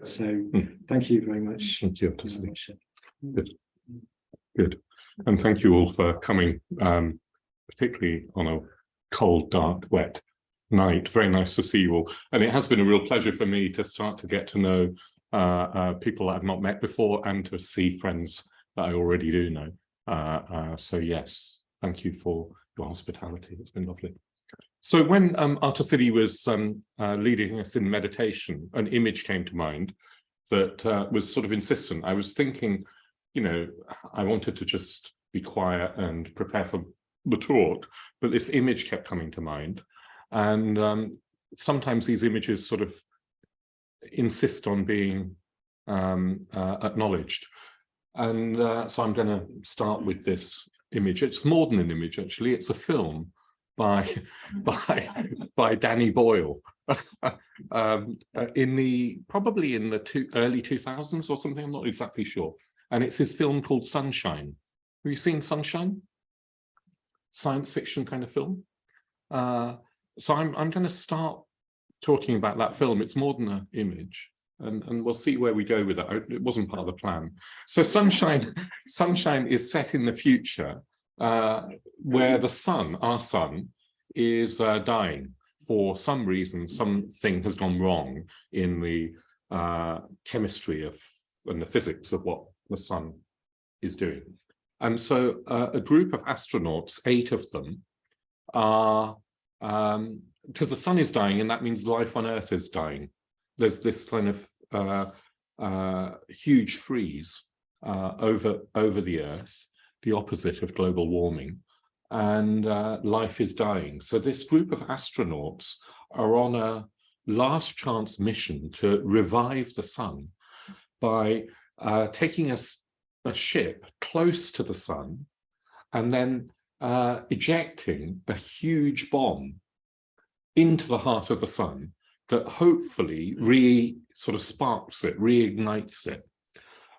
So thank you very much. Thank you. Good. Good. And thank you all for coming, particularly on a cold, dark, wet night. Very nice to see you all. And it has been a real pleasure for me to start to get to know people I've not met before and to see friends that I already do know. So yes, thank you for your hospitality. It's been lovely. So when Arthur was leading us in meditation, an image came to mind that was sort of insistent. I was thinking, you know, I wanted to just be quiet and prepare for the talk, but this image kept coming to mind. And sometimes these images sort of insist on being acknowledged. And so I'm going to start with this image. It's more than an image, actually. It's a film by Danny Boyle probably in the early 2000s or something. I'm not exactly sure. And it's his film called Sunshine. Have you seen Sunshine? Science fiction kind of film. So I'm going to start talking about that film. It's more than an image, and we'll see where we go with that. It wasn't part of the plan. So Sunshine is set in the future, where the sun, our sun, is dying for some reason. Something has gone wrong in the chemistry and the physics of what the sun is doing. And so a group of astronauts, 8 of them, are, because the sun is dying, and that means life on Earth is dying. There's this kind of huge freeze over the Earth, the opposite of global warming, and life is dying. So this group of astronauts are on a last chance mission to revive the sun by taking a ship close to the sun and then ejecting a huge bomb into the heart of the sun that hopefully sort of sparks it, reignites it.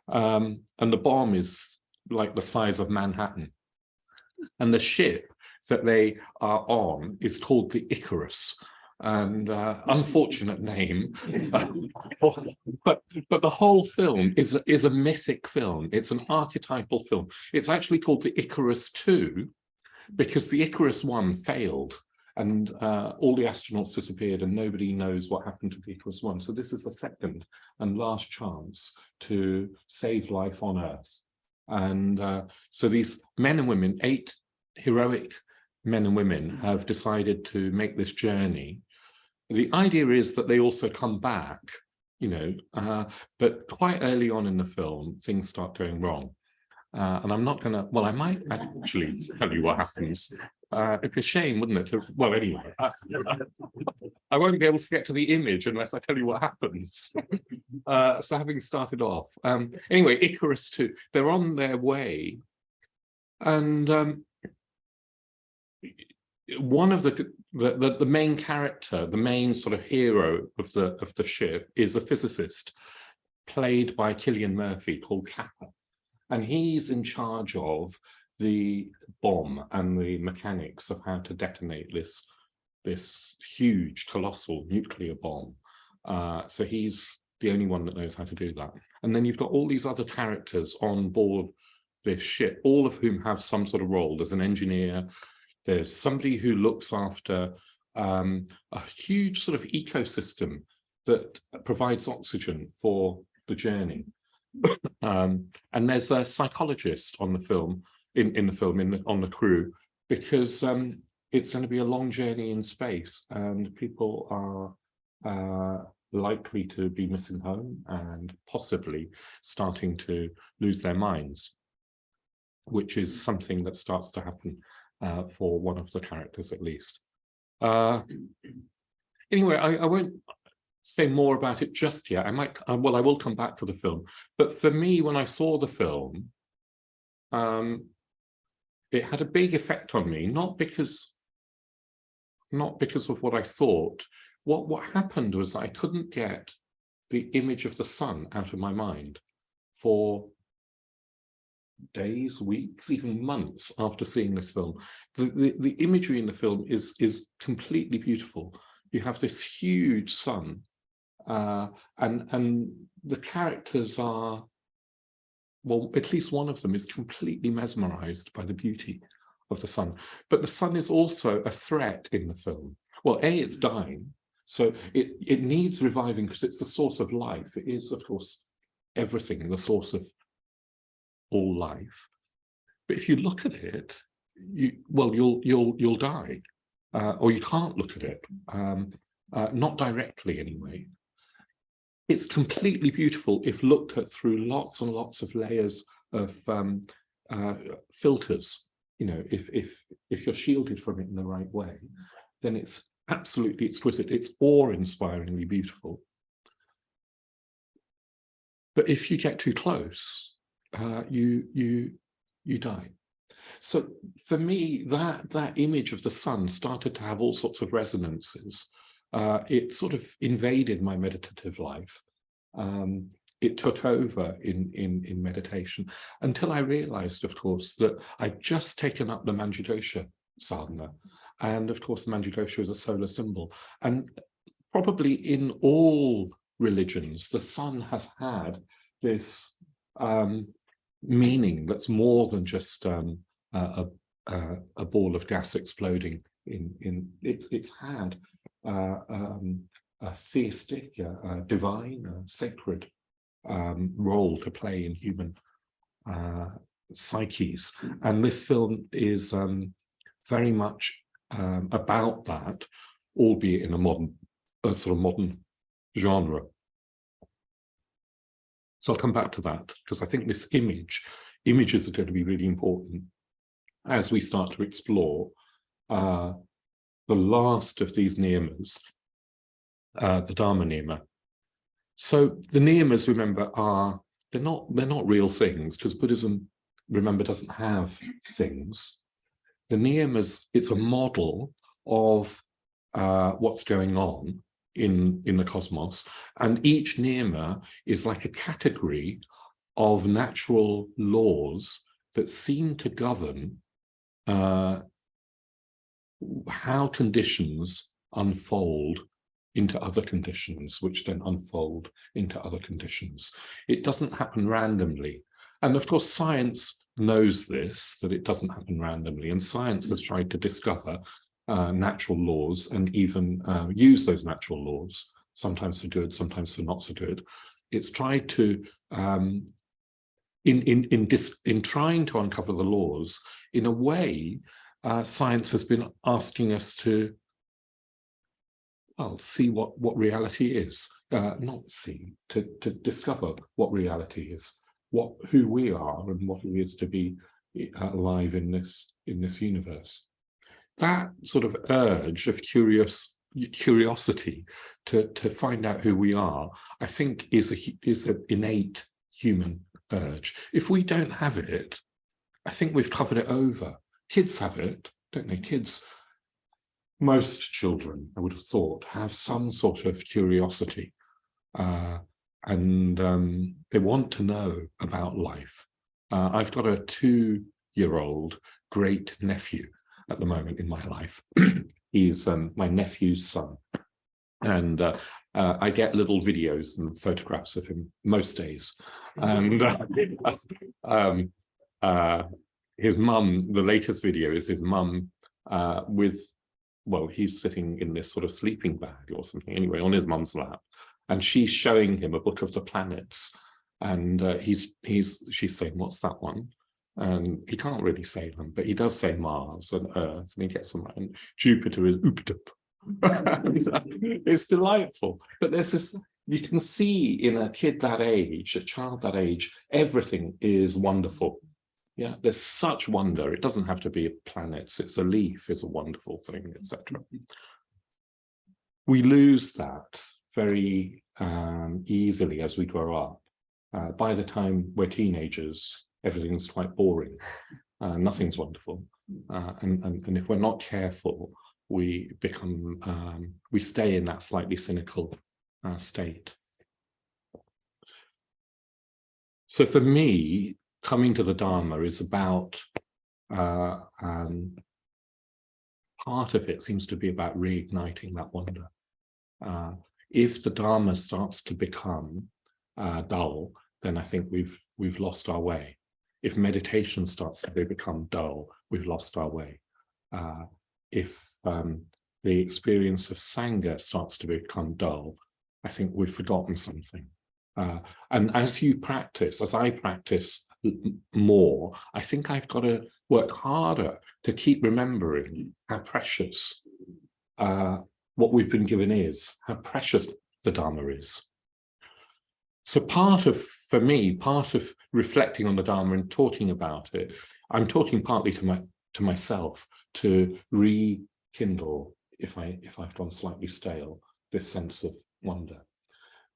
And the bomb is like the size of Manhattan. And the ship that they are on is called the Icarus. And unfortunate name, but the whole film is a mythic film. It's an archetypal film. It's actually called the Icarus II because the Icarus I failed, and all the astronauts disappeared, and nobody knows what happened to the Icarus I. So this is the second and last chance to save life on Earth. And so these men and women, 8 heroic men and women, have decided to make this journey. The idea is that they also come back, you know, but quite early on in the film, things start going wrong. And I'm not going to, well, I might actually tell you what happens. It'd be a shame, wouldn't it? Well, anyway, I won't be able to get to the image unless I tell you what happens. So having started off, anyway, Icarus II, they're on their way. And one of the main character, the main sort of hero of the ship, is a physicist played by Cillian Murphy called Kappa, and he's in charge of the bomb and the mechanics of how to detonate this huge, colossal nuclear bomb. So he's the only one that knows how to do that. And then you've got all these other characters on board this ship, all of whom have some sort of role. There's an engineer. There's somebody who looks after a huge sort of ecosystem that provides oxygen for the journey. And there's a psychologist on the film, on the crew, because it's going to be a long journey in space, and people are likely to be missing home and possibly starting to lose their minds, which is something that starts to happen for one of the characters at least. Anyway, I won't say more about it just yet. I will come back to the film. But for me, when I saw the film, it had a big effect on me, not because of what I thought. What happened was I couldn't get the image of the sun out of my mind for days, weeks, even months after seeing this film. The imagery in the film is completely beautiful. You have this huge sun And the characters are, well, at least one of them is completely mesmerized by the beauty of the sun. But the sun is also a threat in the film. Well, it's dying, so it needs reviving because it's the source of life. It is, of course, everything, the source of all life. But if you look at it, you'll die, or you can't look at it, not directly anyway. It's completely beautiful if looked at through lots and lots of layers of filters. You know, if you're shielded from it in the right way, then it's absolutely exquisite. It's awe-inspiringly beautiful. But if you get too close, you die. So for me, that image of the sun started to have all sorts of resonances. It sort of invaded my meditative life. It took over in meditation until I realized, of course, that I'd just taken up the Manjudosha sadhana. And of course, the Manjudosha is a solar symbol. And probably in all religions, the sun has had this meaning that's more than just a ball of gas exploding. It's had a theistic, divine, sacred role to play in human psyches, and this film is very much about that, albeit in a sort of modern genre. So I'll come back to that because I think this images are going to be really important as we start to explore the last of these niyamas, the Dharma niyama. So the niyamas, remember, they're not real things, because Buddhism, remember, doesn't have things. The niyamas, it's a model of what's going on in the cosmos, and each niyama is like a category of natural laws that seem to govern how conditions unfold into other conditions, which then unfold into other conditions. It doesn't happen randomly. And of course, science knows this, that it doesn't happen randomly. And science has tried to discover natural laws and even use those natural laws, sometimes for good, sometimes for not so good. It's tried to, in trying to uncover the laws, in a way, science has been asking us to, well, see what reality is, to discover what reality is, who we are and what it is to be alive in this universe. That sort of urge of curiosity to find out who we are, I think is an innate human urge. If we don't have it, I think we've covered it over. Kids have it, don't they? Kids, most children, I would have thought, have some sort of curiosity, and they want to know about life. I've got a 2-year-old great nephew at the moment in my life. He's my nephew's son, and I get little videos and photographs of him most days. And his mum, the latest video is his mum with, well, he's sitting in this sort of sleeping bag or something anyway on his mum's lap, and she's showing him a book of the planets, and she's saying, what's that one? And he can't really say them, but he does say Mars and Earth, and he gets them right, and Jupiter is Uptup. It's delightful. But there's this, you can see in a kid that age, a child that age, everything is wonderful. Yeah, there's such wonder. It doesn't have to be planets. It's a leaf is a wonderful thing, etc. We lose that very easily as we grow up. By the time we're teenagers, everything's quite boring. Nothing's wonderful. And if we're not careful, we become, we stay in that slightly cynical state. So for me, coming to the Dharma is about, part of it seems to be about reigniting that wonder. if the Dharma starts to become dull, then I think we've lost our way. If meditation starts to become dull, we've lost our way. If the experience of Sangha starts to become dull, I think we've forgotten something. And as you practice, as I practice more, I think I've got to work harder to keep remembering how precious what we've been given is, how precious the Dharma is. So for me, part of reflecting on the Dharma and talking about it, I'm talking partly to myself to rekindle, if I've gone slightly stale, this sense of wonder.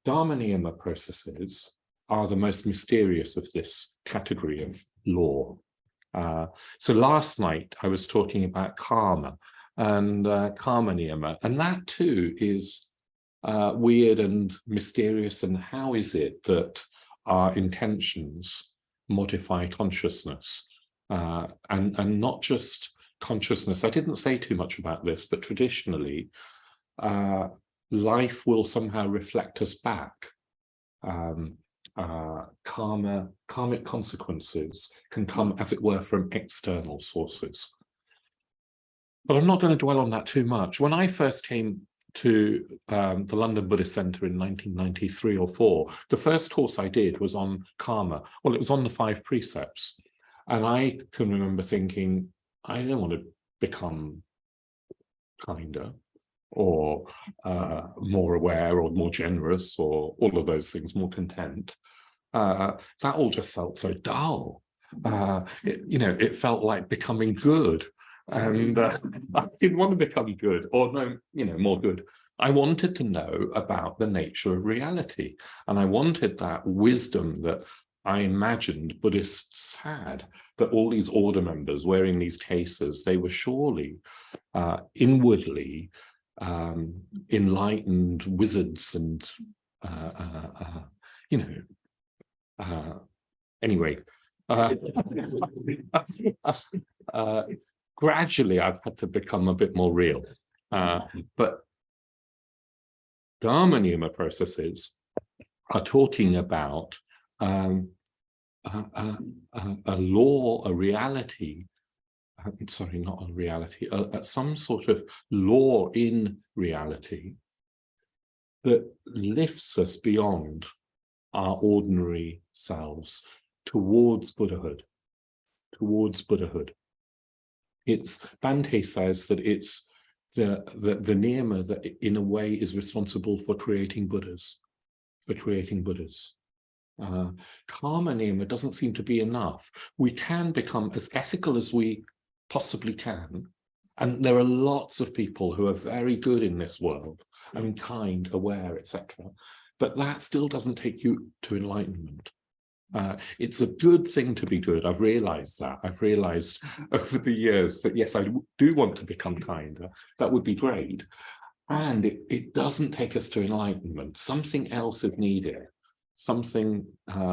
Dharma Niyama processes are the most mysterious of this category of law. So last night I was talking about karma and karma niyama, and that too is weird and mysterious. And how is it that our intentions modify consciousness, and not just consciousness? I didn't say too much about this, but traditionally life will somehow reflect us back. Karmic consequences can come, as it were, from external sources. But I'm not going to dwell on that too much. When I first came to the London Buddhist Centre in 1993 or 4, the first course I did was on karma. Well, it was on the 5 precepts. And I can remember thinking, I don't want to become kinder or more aware or more generous or all of those things, more content. That all just felt so dull. It felt like becoming good. And I didn't want to become good or more good. I wanted to know about the nature of reality. And I wanted that wisdom that I imagined Buddhists had, that all these order members wearing these cases, they were surely inwardly enlightened wizards and anyway, gradually I've had to become a bit more real, but Dharma Niyama processes are talking about a law, a reality, sorry, not a reality, some sort of law in reality that lifts us beyond our ordinary selves towards Buddhahood, It's, Bhante says that it's the niyama that in a way is responsible for creating Buddhas, Karma niyama doesn't seem to be enough. We can become as ethical as we possibly can. And there are lots of people who are very good in this world. I mean, kind, aware, etc. But that still doesn't take you to enlightenment. It's a good thing to be good. I've realized that. I've realized over the years that, yes, I do want to become kinder. That would be great. And it doesn't take us to enlightenment. Something else is needed. Something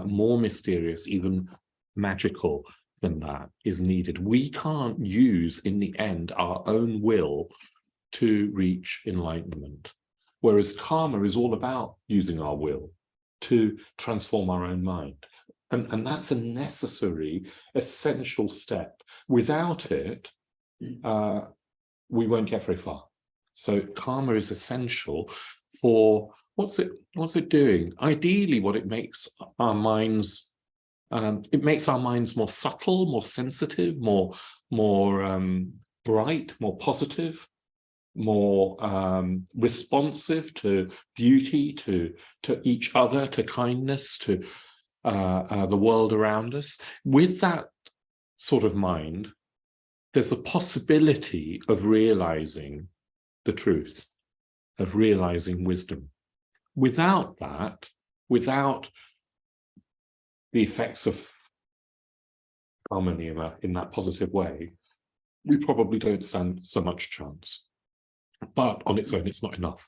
more mysterious, even magical than that is needed. We can't use, in the end, our own will to reach enlightenment. Whereas karma is all about using our will to transform our own mind. And that's a necessary, essential step. Without it, we won't get very far. So karma is essential for what's it doing? Ideally, what it makes our minds, more subtle, more sensitive, more bright, more positive, more responsive to beauty, to each other, to kindness, to the world around us. With that sort of mind, there's a possibility of realizing the truth, of realizing wisdom. Without that, without the effects of karma niyama in that positive way, we probably don't stand so much chance. But on its own, it's not enough.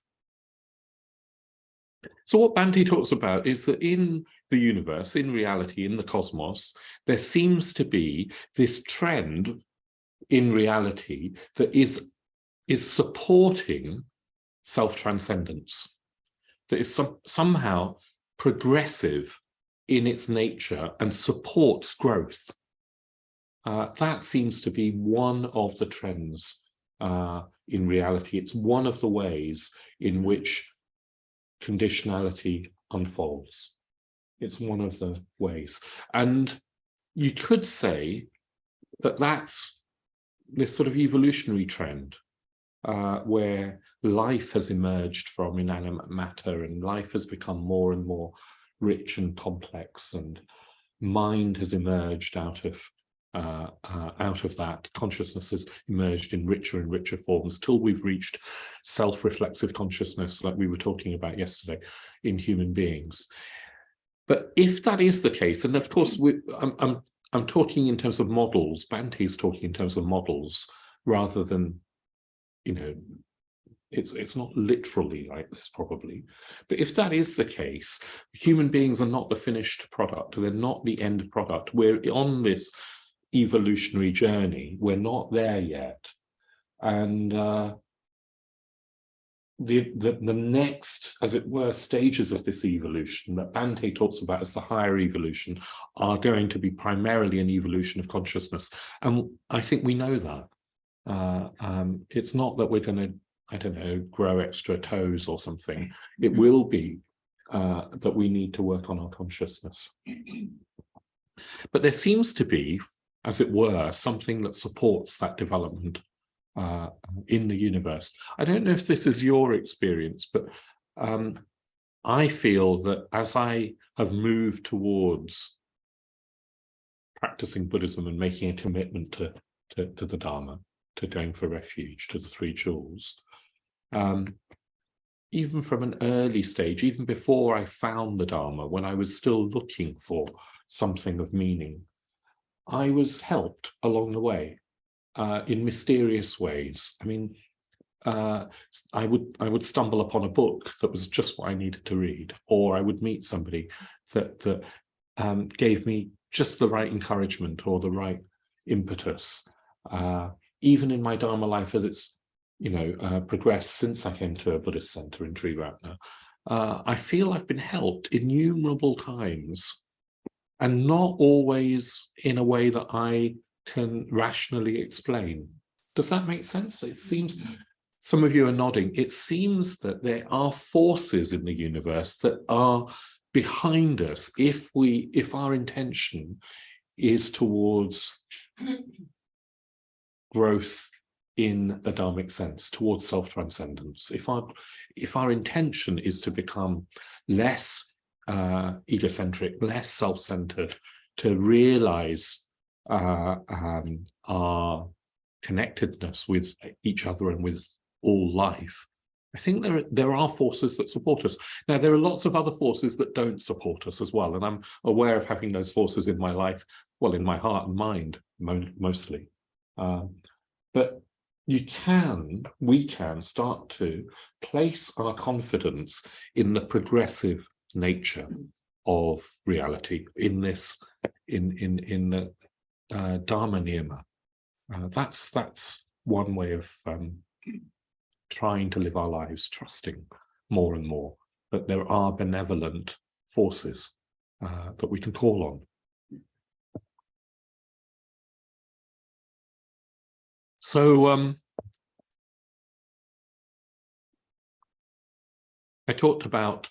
So what Bhante talks about is that in the universe, in reality, in the cosmos, there seems to be this trend in reality that is supporting self-transcendence. that is somehow progressive in its nature and supports growth. That seems to be one of the trends in reality. It's one of the ways in which conditionality unfolds. It's one of the ways. And you could say that that's this sort of evolutionary trend where life has emerged from inanimate matter and life has become more and more rich and complex, and mind has emerged out of that. Consciousness has emerged in richer and richer forms till we've reached self-reflexive consciousness, like we were talking about yesterday, in human beings. But if that is the case, and of course I'm talking in terms of models, Bhante is talking in terms of models rather than, you know, it's not literally like this probably. But if that is the case, human beings are not the finished product. They're not the end product. We're on this evolutionary journey. We're not there yet. And the next, as it were, stages of this evolution that Bhante talks about as the higher evolution are going to be primarily an evolution of consciousness. And I think we know that. It's not that we're going to, I don't know, grow extra toes or something. It will be that we need to work on our consciousness. But there seems to be, as it were, something that supports that development in the universe. I don't know if this is your experience, but I feel that as I have moved towards practicing Buddhism and making a commitment to the Dharma, to going for refuge, to the Three Jewels, even from an early stage, even before I found the Dharma, when I was still looking for something of meaning, I was helped along the way in mysterious ways. I mean, I would stumble upon a book that was just what I needed to read, or I would meet somebody that gave me just the right encouragement or the right impetus. Even in my Dharma life, as it's, you know, progressed since I came to a Buddhist centre in Triratna, I feel I've been helped innumerable times, and not always in a way that I can rationally explain. Does that make sense? It seems, some of you are nodding, it seems that there are forces in the universe that are behind us if our intention is towards growth in a dharmic sense, towards self-transcendence. If our intention is to become less egocentric, less self-centered, to realize our connectedness with each other and with all life, I think there are forces that support us. Now, there are lots of other forces that don't support us as well, and I'm aware of having those forces in my life, well, in my heart and mind, mostly. But we can start to place our confidence in the progressive nature of reality, in this, in the Dharma Niyama. That's one way of trying to live our lives, trusting more and more that there are benevolent forces that we can call on. So I talked about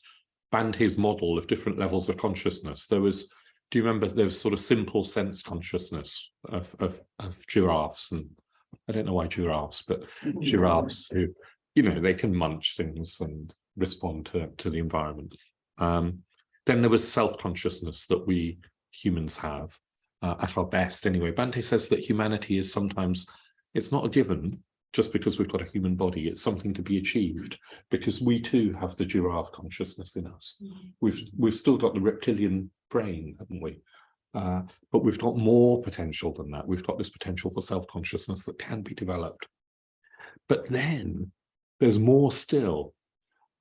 Bhante's model of different levels of consciousness. There was, do you remember, there was sort of simple sense consciousness of giraffes, and I don't know why giraffes, but giraffes who, you know, they can munch things and respond to the environment. Then there was self-consciousness that we humans have at our best anyway. Bhante says that humanity is sometimes, it's not a given just because we've got a human body, it's something to be achieved, because we too have the giraffe consciousness in us. We've still got the reptilian brain, haven't we? But we've got more potential than that. We've got this potential for self-consciousness that can be developed. But then there's more still.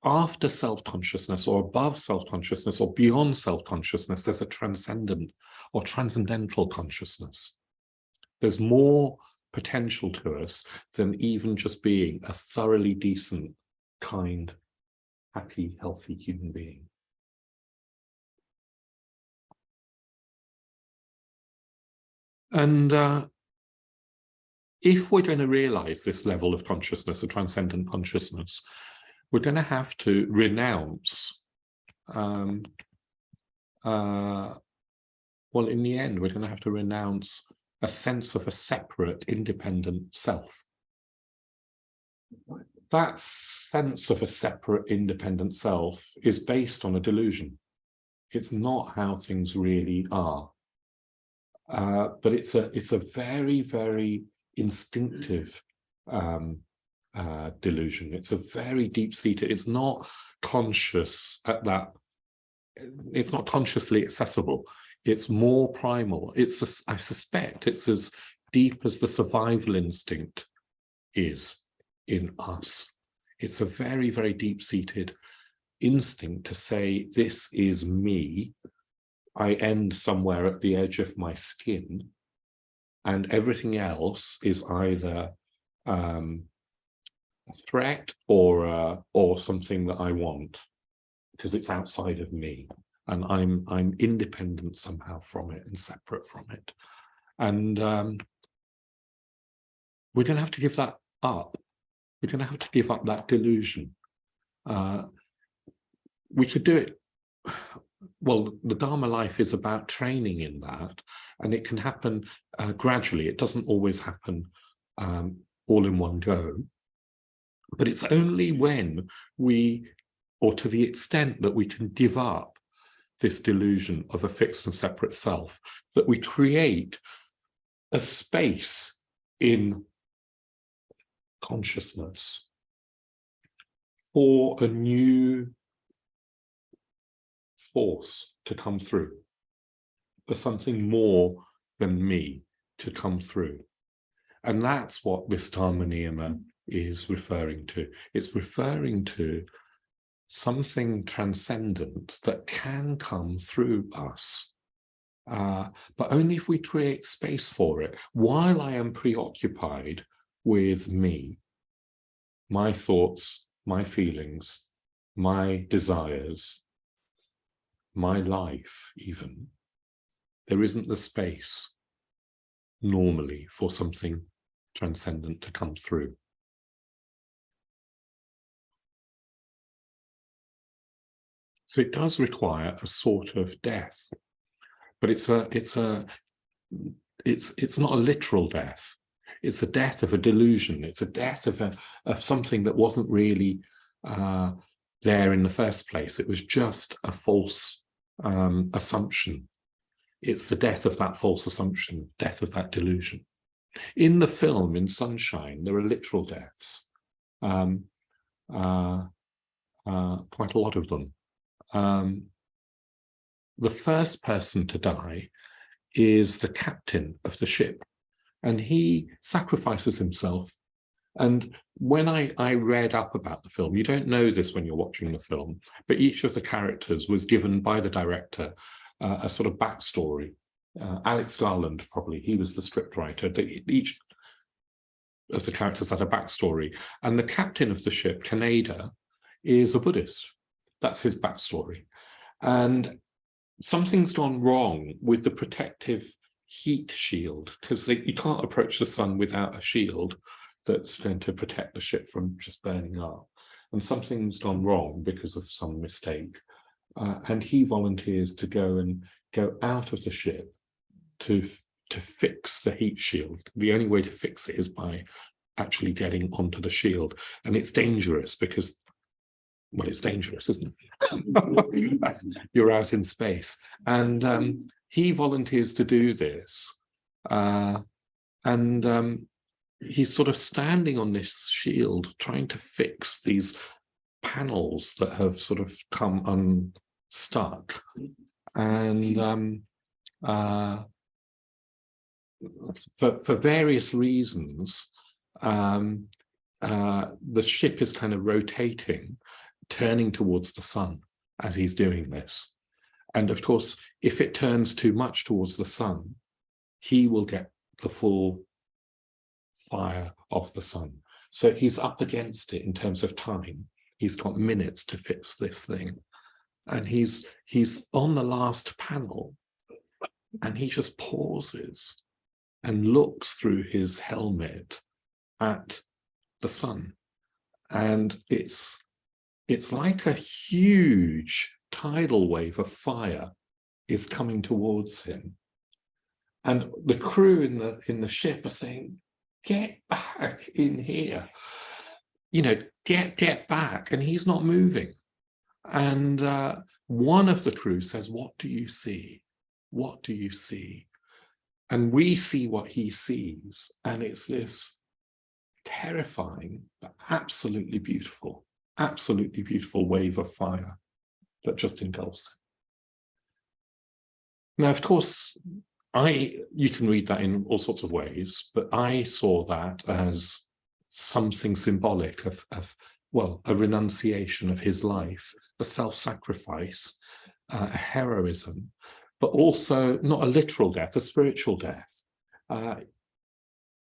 After self-consciousness, or above self-consciousness, or beyond self-consciousness, there's a transcendent or transcendental consciousness. There's more potential to us than even just being a thoroughly decent, kind, happy, healthy human being. And if we're going to realize this level of consciousness, a transcendent consciousness, we're going to have to renounce, well, in the end, we're going to have to renounce a sense of a separate, independent self. That sense of a separate, independent self is based on a delusion. It's not how things really are. But it's a very, very instinctive delusion. It's a very deep-seated, it's not conscious at that, it's not consciously accessible. It's more primal. I suspect it's as deep as the survival instinct is in us. It's a very, very deep-seated instinct to say, this is me. I end somewhere at the edge of my skin, and everything else is either a threat or something that I want, because it's outside of me, and I'm independent somehow from it and separate from it. And we're going to have to give that up. We're going to have to give up that delusion. We could do it. Well, the Dharma life is about training in that, and it can happen gradually. It doesn't always happen all in one go. But it's only when we, or to the extent that we can give up this delusion of a fixed and separate self, that we create a space in consciousness for a new force to come through, for something more than me to come through. And that's what this Dharma Niyama is referring to. It's referring to something transcendent that can come through us, but only if we create space for it. While I am preoccupied with me, my thoughts, my feelings, my desires, my life even, there isn't the space normally for something transcendent to come through. So it does require a sort of death, but it's not a literal death. It's a death of a delusion. It's a death of something that wasn't really there in the first place. It was just a false assumption. It's the death of that false assumption, death of that delusion. In the film, in Sunshine, there are literal deaths, quite a lot of them. The first person to die is the captain of the ship, and he sacrifices himself. And when I read up about the film, you don't know this when you're watching the film, but each of the characters was given by the director a sort of backstory. Alex Garland, probably, he was the scriptwriter. Each of the characters had a backstory. And the captain of the ship, Kaneda, is a Buddhist. That's his backstory. And something's gone wrong with the protective heat shield, because you can't approach the sun without a shield that's going to protect the ship from just burning up. And something's gone wrong because of some mistake. And he volunteers to go out of the ship to fix the heat shield. The only way to fix it is by actually getting onto the shield. And it's dangerous because, well, it's dangerous, isn't it? You're out in space. And he volunteers to do this. He's sort of standing on this shield, trying to fix these panels that have sort of come unstuck. And for various reasons, the ship is kind of rotating, turning towards the sun as he's doing this. And of course, if it turns too much towards the sun, he will get the full fire of the sun. So he's up against it in terms of time. He's got minutes to fix this thing. And he's on the last panel, and he just pauses and looks through his helmet at the sun. And it's like a huge tidal wave of fire is coming towards him. And the crew in the ship are saying, get back in here. You know, get back. And he's not moving. And one of the crew says, what do you see? What do you see? And we see what he sees. And it's this terrifying, but absolutely beautiful wave of fire that just engulfs him. Now, of course, you can read that in all sorts of ways, but I saw that as something symbolic of well, a renunciation of his life, a self-sacrifice, a heroism, but also not a literal death, a spiritual death.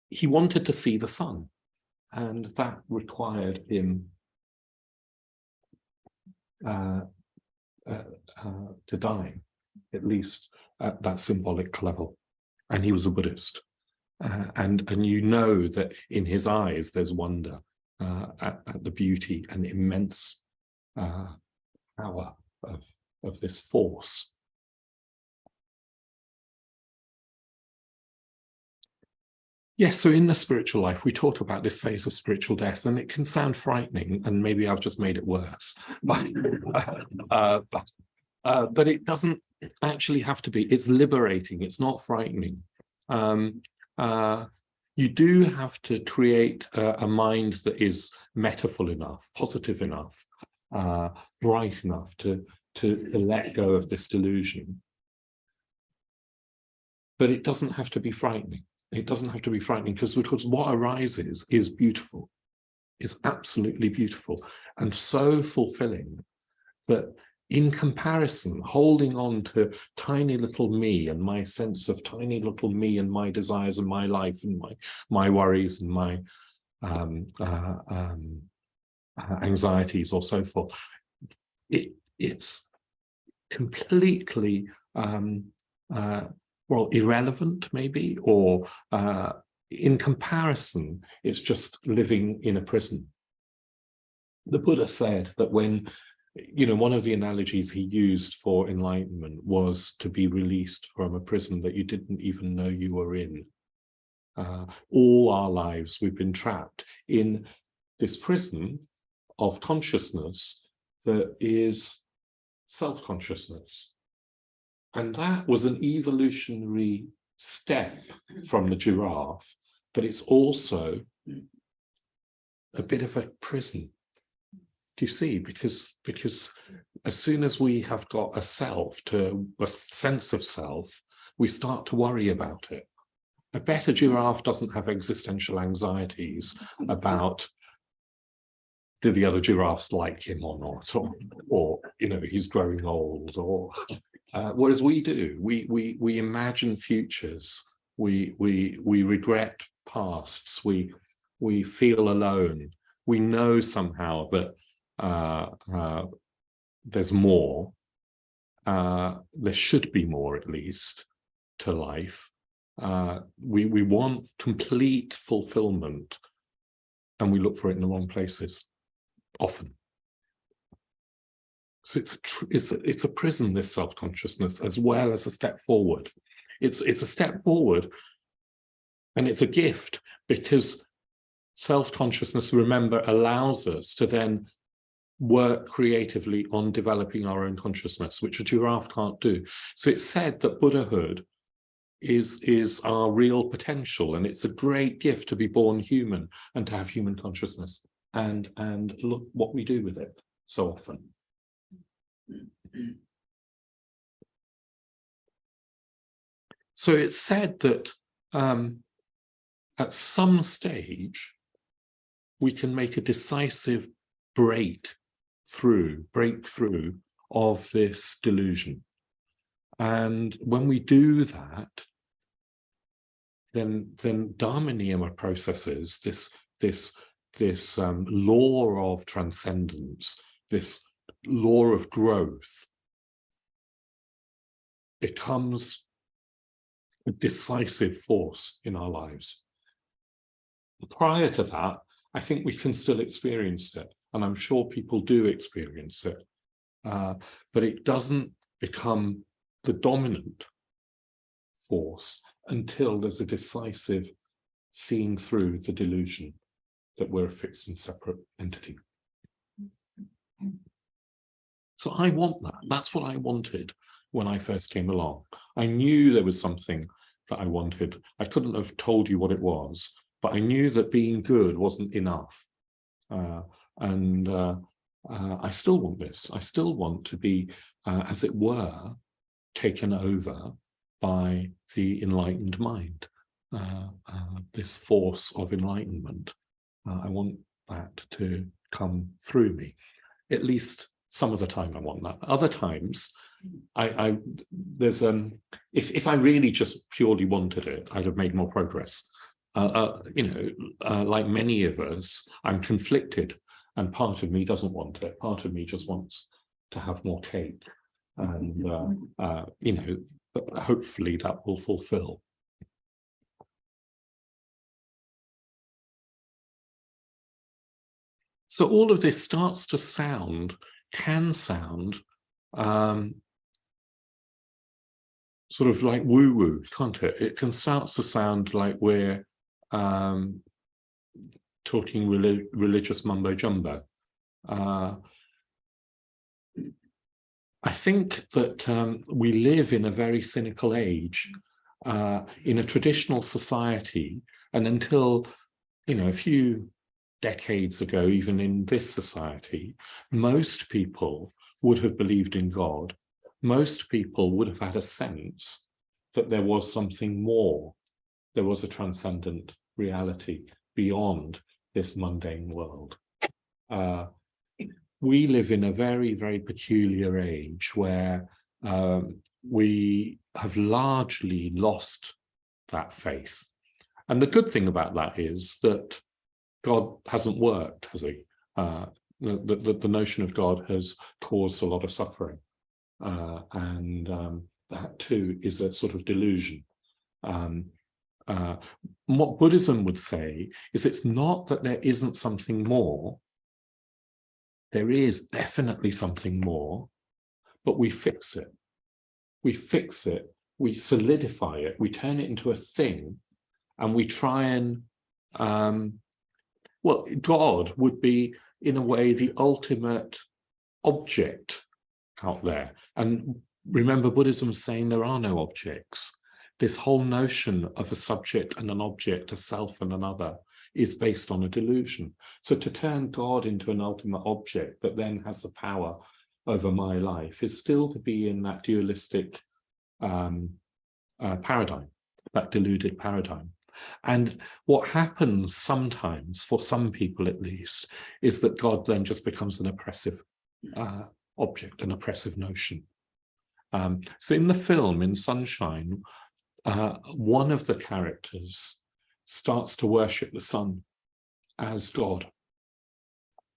He wanted to see the sun, and that required him to die, at least at that symbolic level. And he was a Buddhist. And you know that in his eyes there's wonder at the beauty and immense power of this force. Yes, so in the spiritual life, we talk about this phase of spiritual death, and it can sound frightening, and maybe I've just made it worse. But it doesn't actually have to be. It's liberating. It's not frightening. You do have to create a mind that is metaful enough, positive enough, bright enough to let go of this delusion. But it doesn't have to be frightening. It doesn't have to be frightening because what arises is beautiful, is absolutely beautiful and so fulfilling that in comparison, holding on to tiny little me and my sense of tiny little me and my desires and my life and my worries and my anxieties or so forth, it's completely well, irrelevant maybe, or in comparison, it's just living in a prison. The Buddha said that when, you know, one of the analogies he used for enlightenment was to be released from a prison that you didn't even know you were in. All our lives, we've been trapped in this prison of consciousness that is self-consciousness. And that was an evolutionary step from the giraffe, but it's also a bit of a prison. Do you see? Because as soon as we have got a sense of self, we start to worry about it. A better giraffe doesn't have existential anxieties about, do the other giraffes like him or not, or you know, he's growing old, or whereas we do, we imagine futures, we regret pasts, we feel alone, we know somehow that there's more, there should be more at least to life. We want complete fulfillment, and we look for it in the wrong places often. So it's a prison, this self-consciousness, as well as a step forward. It's a step forward, and it's a gift, because self-consciousness, remember, allows us to then work creatively on developing our own consciousness, which a giraffe can't do. So it's said that Buddhahood is our real potential, and it's a great gift to be born human and to have human consciousness, and look what we do with it so often. So it's said that at some stage we can make a decisive breakthrough of this delusion, and when we do that, then Dharma Niyama processes, this this law of transcendence, this law of growth, becomes a decisive force in our lives. Prior to that, I think we can still experience it, and I'm sure people do experience it, but it doesn't become the dominant force until there's a decisive seeing through the delusion that we're a fixed and separate entity. So I want that. That's what I wanted when I first came along. I knew there was something that I wanted. I couldn't have told you what it was, but I knew that being good wasn't enough. I still want this. I still want to be, as it were, taken over by the enlightened mind, this force of enlightenment. I want that to come through me. At least some of the time I want that. Other times, there's if I really just purely wanted it, I'd have made more progress. Like many of us, I'm conflicted, and part of me doesn't want it. Part of me just wants to have more cake, and hopefully that will fulfill. So all of this starts to sound, can sound, sort of like woo-woo, can't it? It can start to sound like we're talking religious mumbo-jumbo. I think that we live in a very cynical age, in a traditional society, and until, a few decades ago, even in this society, most people would have believed in God. Most people would have had a sense that there was something more. There was a transcendent reality beyond this mundane world. We live in a very, very peculiar age where we have largely lost that faith. And the good thing about that is that God hasn't worked, has he? The notion of God has caused a lot of suffering. And that too is a sort of delusion. What Buddhism would say is it's not that there isn't something more. There is definitely something more, but we fix it. We fix it, we solidify it, we turn it into a thing, and we try and, well, God would be, in a way, the ultimate object out there. And remember, Buddhism saying there are no objects. This whole notion of a subject and an object, a self and another, is based on a delusion. So to turn God into an ultimate object that then has the power over my life is still to be in that dualistic paradigm, that deluded paradigm. And what happens sometimes, for some people at least, is that God then just becomes an oppressive object, an oppressive notion. So in the film, in Sunshine, one of the characters starts to worship the sun as God.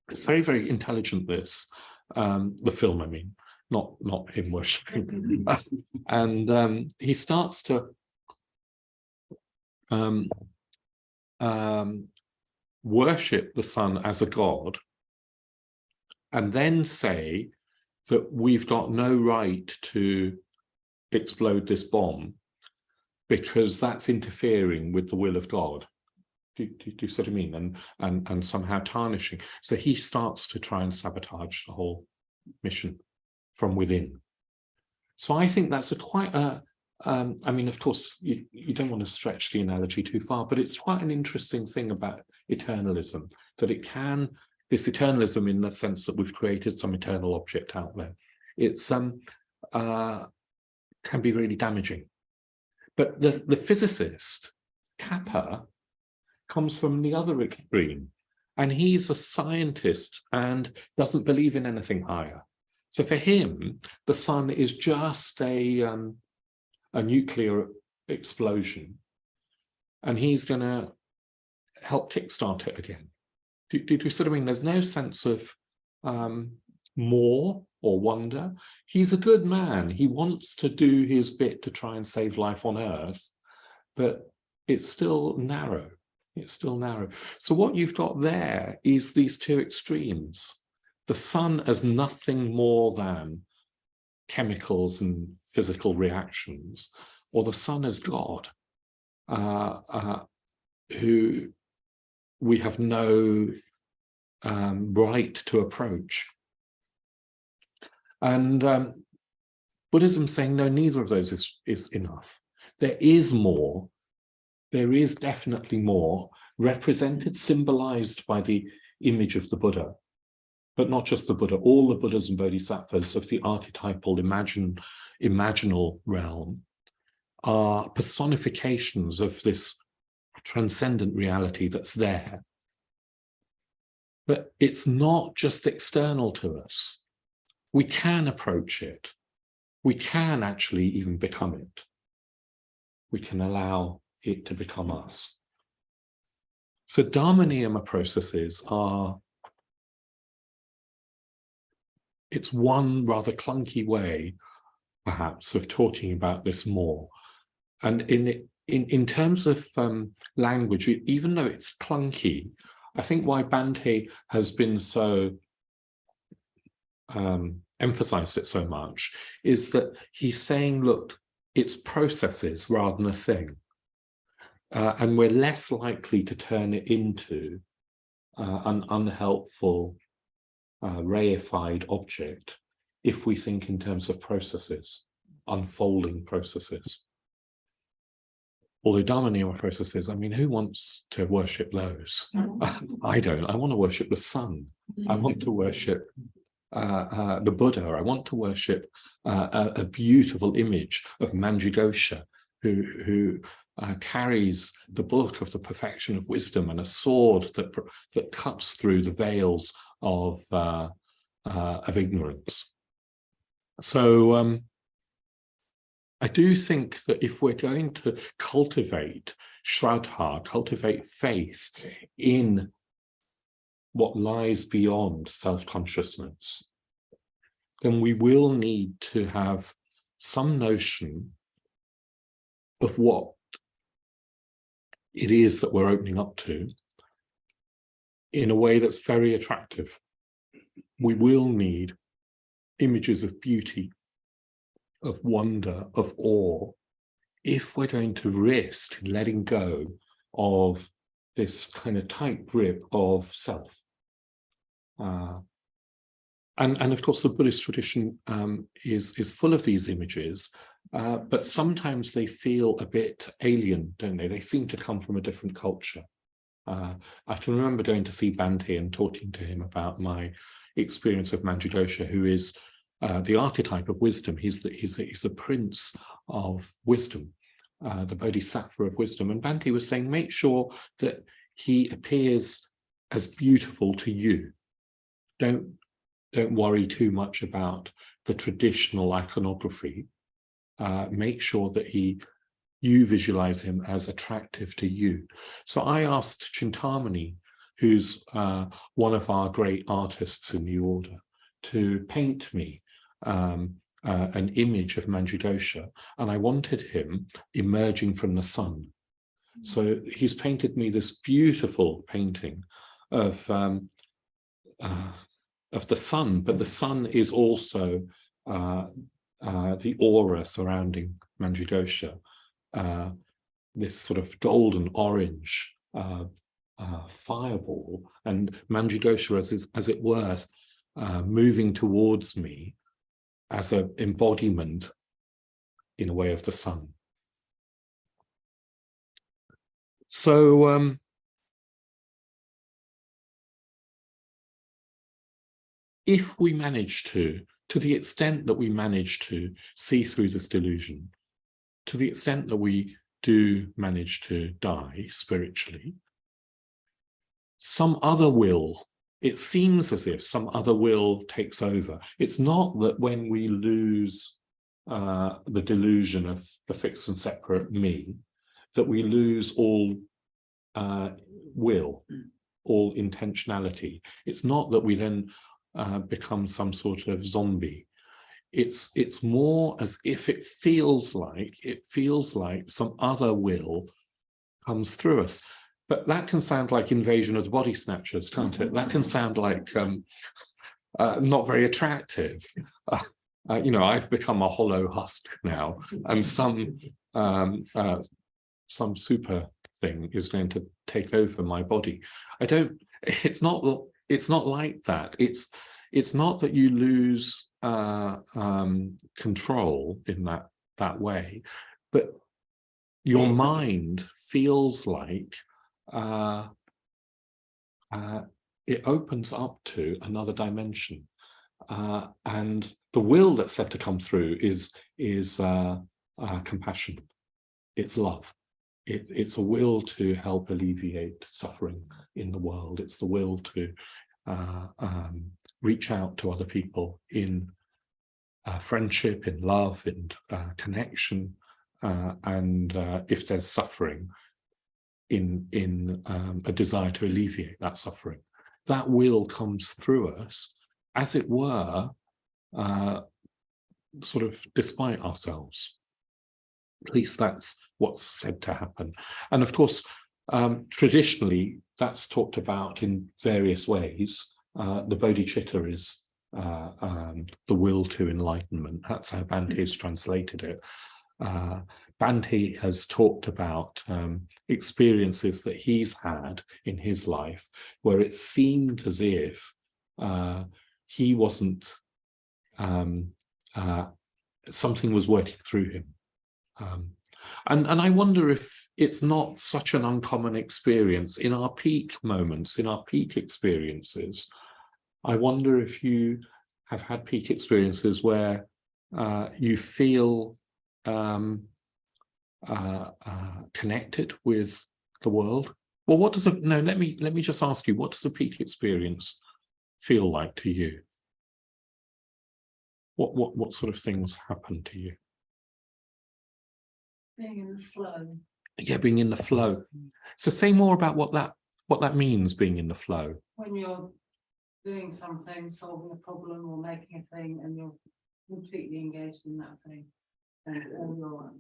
It's very, very intelligent, this, the film, I mean, not him worshipping. And he starts to worship the sun as a god, and then say that we've got no right to explode this bomb because that's interfering with the will of God. Do you see what I mean? And somehow tarnishing. So he starts to try and sabotage the whole mission from within. So I think that's I mean, of course, you don't want to stretch the analogy too far, but it's quite an interesting thing about eternalism, that it can, this eternalism in the sense that we've created some eternal object out there, it's can be really damaging. But the physicist, Kappa, comes from the other extreme, and he's a scientist and doesn't believe in anything higher. So for him, the sun is just a nuclear explosion, and he's going to help kickstart it again. Do you sort of mean there's no sense of more or wonder? He's a good man. He wants to do his bit to try and save life on Earth, but it's still narrow. It's still narrow. So what you've got there is these two extremes. The sun as nothing more than chemicals and physical reactions, or the sun as God, who we have no right to approach. And Buddhism saying, no, neither of those is enough. There is more. There is definitely more, represented, symbolized by the image of the Buddha, but not just the Buddha, all the Buddhas and Bodhisattvas of the archetypal imaginal realm are personifications of this transcendent reality that's there. But it's not just external to us. We can approach it. We can actually even become it. We can allow it to become us. So Dharma Niyama processes are, it's one rather clunky way, perhaps, of talking about this more. And in terms of language, even though it's clunky, I think why Bhante has been so emphasized it so much is that he's saying, look, it's processes rather than a thing. And we're less likely to turn it into an unhelpful, reified object if we think in terms of processes, unfolding processes. Although Dharma Niyama processes, I mean, who wants to worship those? I don't. I want to worship the sun. I want to worship the Buddha. I want to worship a beautiful image of Manjughosha, who carries the book of the perfection of wisdom and a sword that cuts through the veils of ignorance. So I do think that if we're going to cultivate Shraddha, cultivate faith in what lies beyond self-consciousness, then we will need to have some notion of what it is that we're opening up to in a way that's very attractive. We will need images of beauty, of wonder, of awe, if we're going to risk letting go of this kind of tight grip of self. And of course, the Buddhist tradition is full of these images, but sometimes they feel a bit alien, don't they? They seem to come from a different culture. I can remember going to see Bhante and talking to him about my experience of Manjughosha, who is the archetype of wisdom. He's the prince of wisdom, the bodhisattva of wisdom. And Bhante was saying, make sure that he appears as beautiful to you. Don't worry too much about the traditional iconography. Make sure that you visualize him as attractive to you. So I asked Chintamani, who's one of our great artists in New Order, to paint me an image of Manjughosha, and I wanted him emerging from the sun. So he's painted me this beautiful painting of the sun, but the sun is also the aura surrounding Manjughosha, this sort of golden orange fireball, and Manjughosha as it were moving towards me as an embodiment in a way of the sun. So if we manage to the extent that we manage to see through this delusion, to the extent that we do manage to die spiritually, some other will, it seems as if some other will takes over. It's not that when we lose the delusion of the fixed and separate me, that we lose all will. all intentionality. It's not that we then become some sort of zombie. It's more as if it feels like some other will comes through us. But that can sound like Invasion of the Body Snatchers, can't it? That can sound like not very attractive. You know, I've become a hollow husk now, and some super thing is going to take over my body. It's not like that. It's not that you lose control in that way, but your mind feels like it opens up to another dimension, and the will that's said to come through is compassion. It's love. It's a will to help alleviate suffering in the world. It's the will to reach out to other people in friendship, in love, in connection, and if there's suffering, in a desire to alleviate that suffering. That will comes through us, as it were, sort of despite ourselves. At least that's what's said to happen. And of course, traditionally, that's talked about in various ways. The bodhicitta is the will to enlightenment. That's how Bhante has translated it. Bhante has talked about experiences that he's had in his life where it seemed as if he wasn't, something was working through him. And I wonder if it's not such an uncommon experience in our peak moments, in our peak experiences. I wonder if you have had peak experiences where you feel connected with the world. Well, what does no? Let me just ask you, what does a peak experience feel like to you? What sort of things happen to you? Being in the flow. Yeah, being in the flow. So say more about what that means, being in the flow. When you're doing something, solving a problem or making a thing, and you're completely engaged in that thing, and all your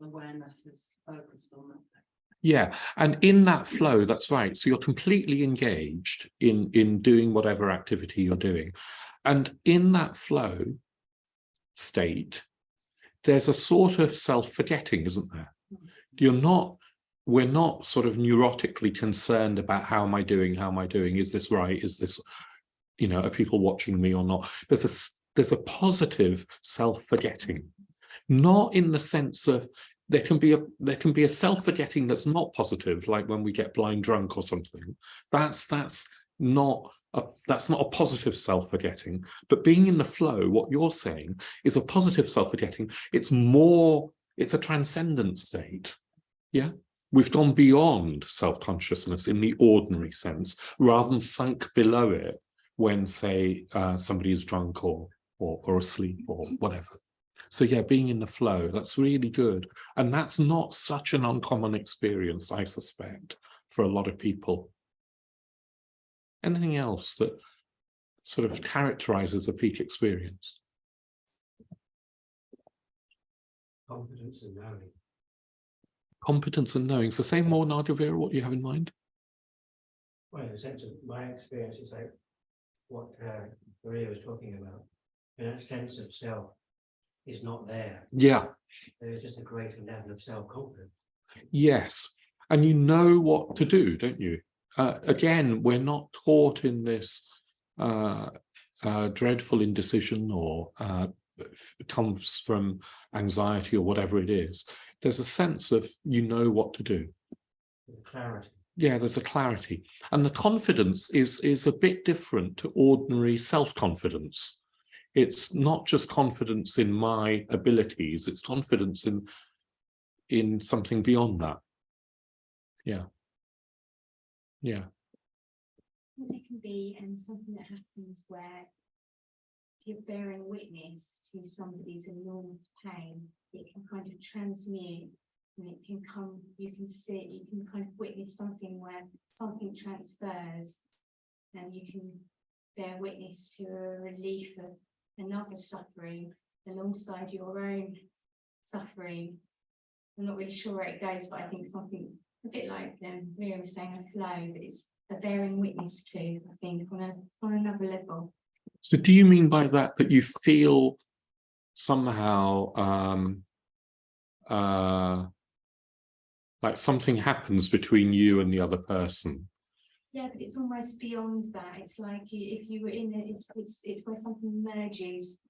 awareness is focused on that thing. Yeah, and in that flow, that's right. So you're completely engaged in doing whatever activity you're doing. And in that flow state, there's a sort of self-forgetting, isn't there? We're not sort of neurotically concerned about how am I doing? Is this right? Is this, are people watching me or not? There's a positive self-forgetting, not in the sense of there can be a self-forgetting that's not positive, like when we get blind drunk or something. That's not a positive self-forgetting. But being in the flow, what you're saying is a positive self-forgetting. It's a transcendent state. Yeah, we've gone beyond self-consciousness in the ordinary sense, rather than sunk below it when, say, somebody is drunk or asleep or whatever. So yeah, being in the flow, that's really good. And that's not such an uncommon experience, I suspect, for a lot of people. Anything else that sort of characterizes a peak experience? Confidence and knowing. Competence and knowing. So say more, Nadia Vera, what you have in mind. Well, in the sense of my experience, it's like what Maria was talking about. And that sense of self is not there. Yeah. There's just a greater level of self-confidence. Yes. And you know what to do, don't you? Again, we're not taught in this dreadful indecision or comes from anxiety or whatever it is. There's a sense of what to do. Clarity. Yeah, there's a clarity. And the confidence is a bit different to ordinary self-confidence. It's not just confidence in my abilities, it's confidence in something beyond that. Yeah. Yeah. There can be something that happens where you're bearing witness to somebody's enormous pain. It can kind of transmute And it can come, you can see, you can kind of witness something where something transfers, and you can bear witness to a relief of another suffering alongside your own suffering. I'm not really sure where it goes, but I think something a bit like Miriam was saying, a flow, but it's a bearing witness to, I think, on another level. So do you mean by that you feel somehow like something happens between you and the other person? Yeah, but it's almost beyond that. It's like if you were in it, it's where something merges.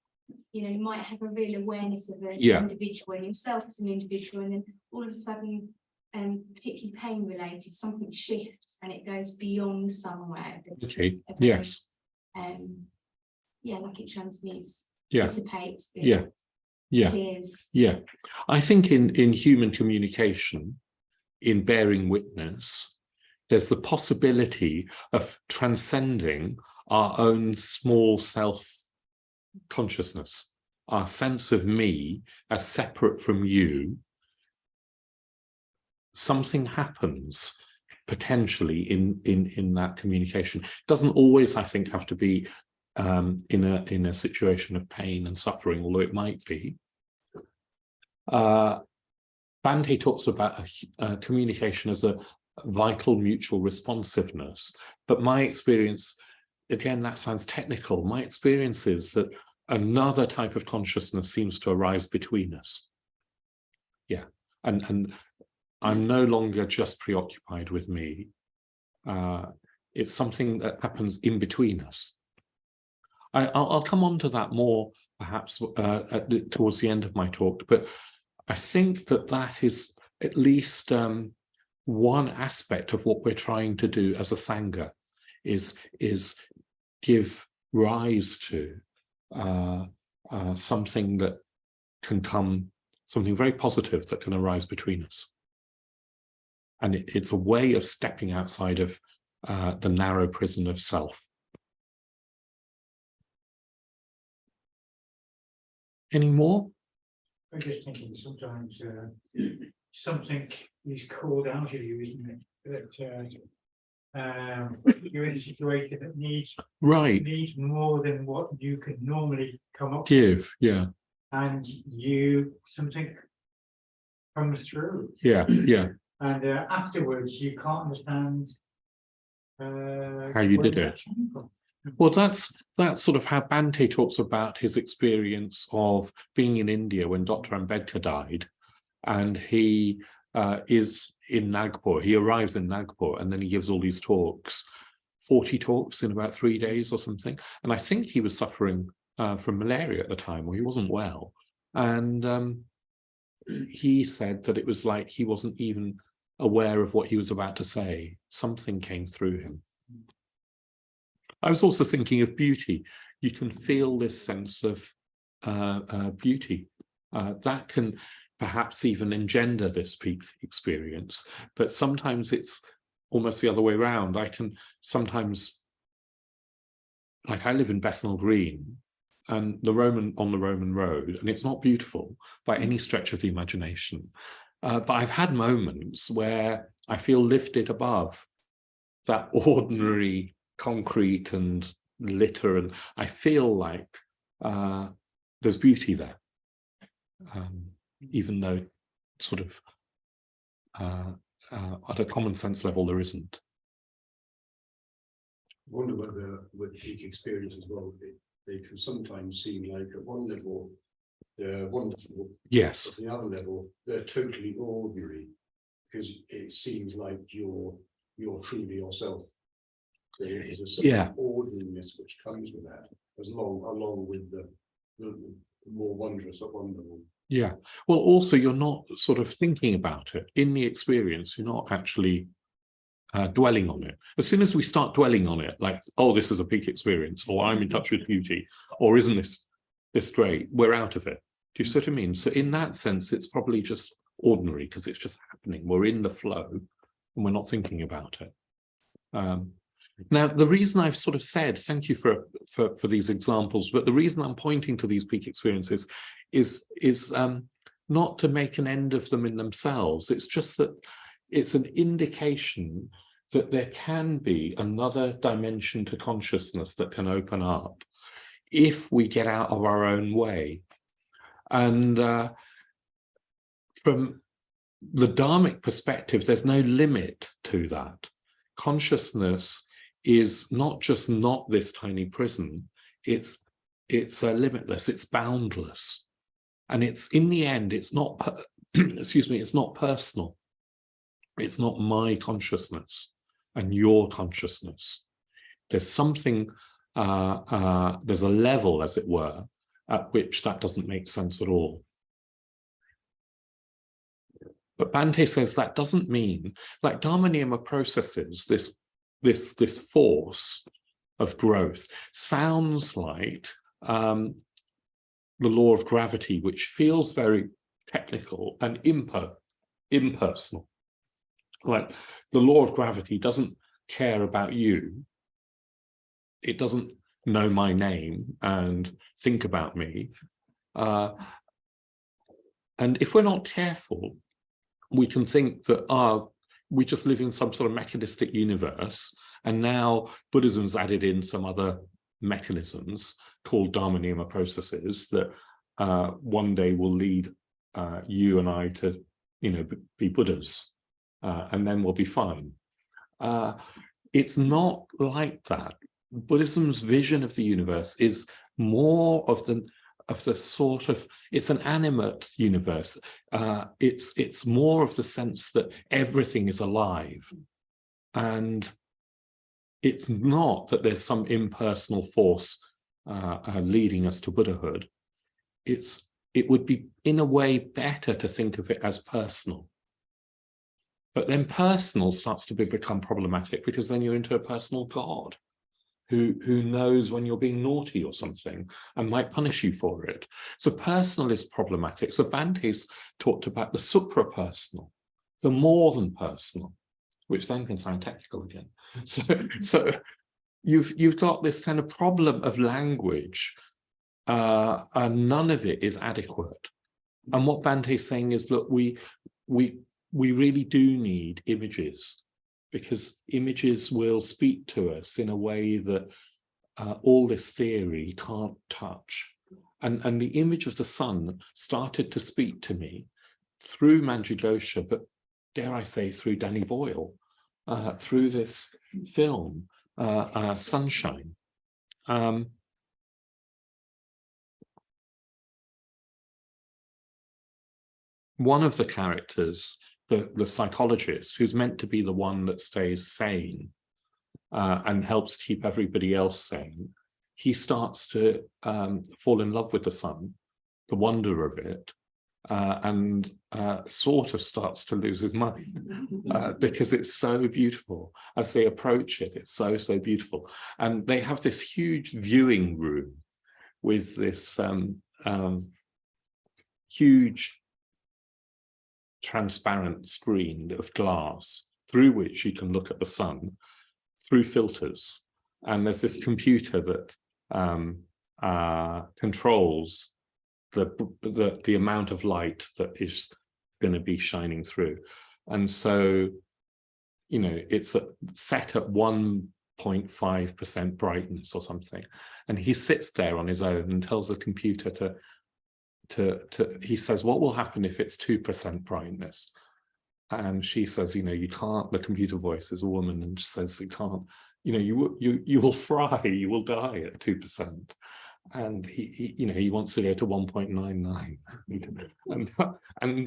You know, you might have a real awareness of an individual and yourself as an individual, and then all of a sudden, particularly pain related, something shifts and it goes beyond somewhere. Okay. Yes. Yeah, like it transmutes, Yeah. dissipates. Yeah. Yeah. Clears. Yeah. I think in human communication, in bearing witness, there's the possibility of transcending our own small self-consciousness, our sense of me as separate from you. Something happens potentially in that communication. It doesn't always, I think, have to be in a situation of pain and suffering, although it might be. Bhante talks about communication as a vital mutual responsiveness, but my experience, again, that sounds technical. My experience is that another type of consciousness seems to arise between us. Yeah, and I'm no longer just preoccupied with me. It's something that happens in between us. I'll come on to that more perhaps towards the end of my talk, but I think that is at least one aspect of what we're trying to do as a Sangha, is give rise to something that can come, something very positive that can arise between us. And it's a way of stepping outside of the narrow prison of self. Any more? I'm just thinking sometimes something is called out of you, isn't it? That you're in a situation that needs more than what you could normally come up with. Yeah. And something comes through. Yeah. And afterwards you can't understand how you did it. Well, that's sort of how Bhante talks about his experience of being in India when Dr. Ambedkar died, and he is in Nagpur. He arrives in Nagpur and then he gives all these talks, 40 talks in about 3 days or something. And I think he was suffering from malaria at the time, or he wasn't well. And he said that it was like he wasn't even aware of what he was about to say. Something came through him. I was also thinking of beauty. You can feel this sense of beauty. That can perhaps even engender this peak experience, but sometimes it's almost the other way around. I can sometimes, like I live in Bethnal Green, and on the Roman road, and it's not beautiful by any stretch of the imagination. But I've had moments where I feel lifted above that ordinary concrete and litter, and I feel like there's beauty there, even though sort of at a common sense level there isn't. I wonder whether with peak experience as well, they can sometimes seem like at one level they're wonderful. Yes. At the other level they're totally ordinary, because it seems like you're truly yourself. So there's a certain ordinariness which comes with that, along with the more wondrous at one level. Yeah. Well, also you're not sort of thinking about it in the experience. You're not actually dwelling on it. As soon as we start dwelling on it, like, oh, this is a peak experience, or I'm in touch with beauty, or isn't this great, we're out of it. Do you see what I mean? So in that sense, it's probably just ordinary because it's just happening. We're in the flow and we're not thinking about it. Now, the reason I've sort of said, thank you for these examples, but the reason I'm pointing to these peak experiences is not to make an end of them in themselves. It's just that it's an indication that there can be another dimension to consciousness that can open up if we get out of our own way. And from the Dharmic perspective, there's no limit to that. Consciousness is not just not this tiny prison, it's limitless, it's boundless. And it's, in the end, it's not, excuse me, it's not personal. It's not my consciousness and your consciousness. There's something, there's a level, as it were, at which that doesn't make sense at all. But Bhante says that doesn't mean, like Dharma Niyama processes, this force of growth sounds like the law of gravity, which feels very technical and impersonal. Like the law of gravity doesn't care about you. It doesn't know my name and think about me. And if we're not careful, we can think that we just live in some sort of mechanistic universe, and now Buddhism's added in some other mechanisms called Dharma Niyama processes that one day will lead you and I to, be Buddhas, and then we'll be fine. It's not like that. Buddhism's vision of the universe is more of the sort of, it's an animate universe. It's more of the sense that everything is alive, and it's not that there's some impersonal force leading us to Buddhahood. It would be, in a way, better to think of it as personal. But then personal starts to become problematic, because then you're into a personal God who knows when you're being naughty or something and might punish you for it. So personal is problematic. So Bhante's talked about the supra-personal, the more than personal, which then can sound technical again. So you've got this kind of problem of language, and none of it is adequate. And what Bhante's saying is that we really do need images, because images will speak to us in a way that all this theory can't touch. And the image of the sun started to speak to me through Manjughosha, but dare I say, through Danny Boyle, through this film, Sunshine. One of the characters, the psychologist, who's meant to be the one that stays sane and helps keep everybody else sane, he starts to fall in love with the sun, the wonder of it, and sort of starts to lose his mind because it's so beautiful. As they approach it, it's so beautiful. And they have this huge viewing room with this huge transparent screen of glass through which you can look at the sun through filters. And there's this computer that controls the amount of light that is going to be shining through. And so, it's set at 1.5% brightness or something. And he sits there on his own and tells the computer he says, what will happen if it's 2% brightness? And she says, you can't, the computer voice is a woman, and she says, you can't, you will fry, you will die at 2%. And he wants to go to 1.99. and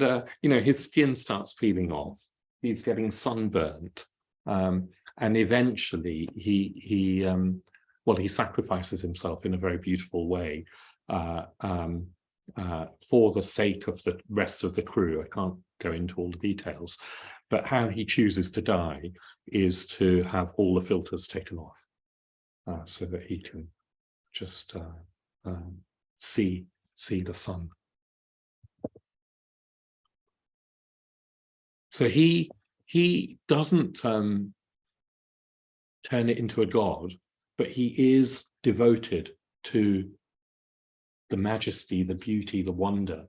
his skin starts peeling off. He's getting sunburnt. And eventually he sacrifices himself in a very beautiful way, for the sake of the rest of the crew. I can't go into all the details, but how he chooses to die is to have all the filters taken off, so that he can just see the sun. So he doesn't turn it into a god, but he is devoted to the majesty, the beauty, the wonder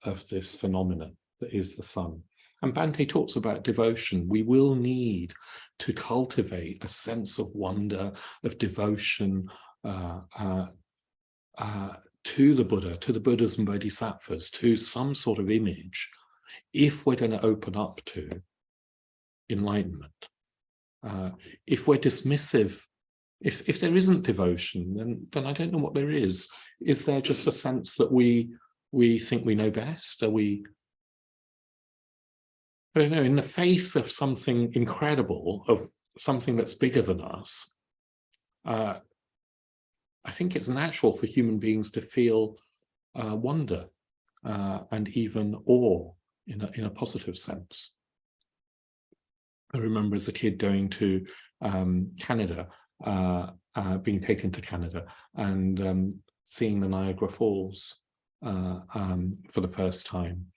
of this phenomenon that is the sun. And Bhante talks about devotion. We will need to cultivate a sense of wonder, of devotion to the Buddha, to the Buddhas and Bodhisattvas, to some sort of image, if we're going to open up to enlightenment. If we're dismissive, if there isn't devotion, then I don't know what there is. Is there just a sense that we think we know best? Are we, I don't know, in the face of something incredible, of something that's bigger than us, I think it's natural for human beings to feel wonder and even awe in a positive sense. I remember as a kid going to Canada, being taken to Canada and seeing the Niagara Falls for the first time.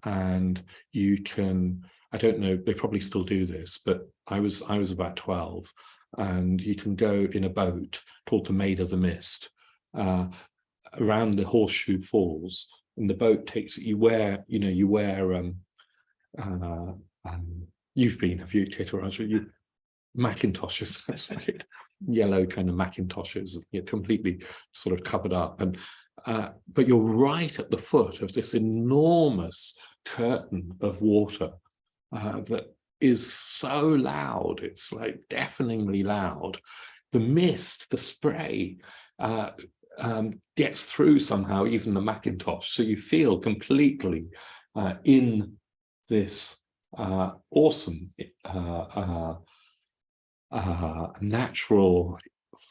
And you can, I don't know, they probably still do this, but I was about 12, and you can go in a boat called the Maid of the Mist around the Horseshoe Falls, and the boat takes you where, you know, you wear you've been, have you, Triratna? You Macintoshes, that's right, yellow kind of Macintoshes, you're completely sort of covered up, and but you're right at the foot of this enormous curtain of water that is so loud, it's like deafeningly loud. The mist, the spray gets through somehow, even the Macintosh, so you feel completely in this awesome natural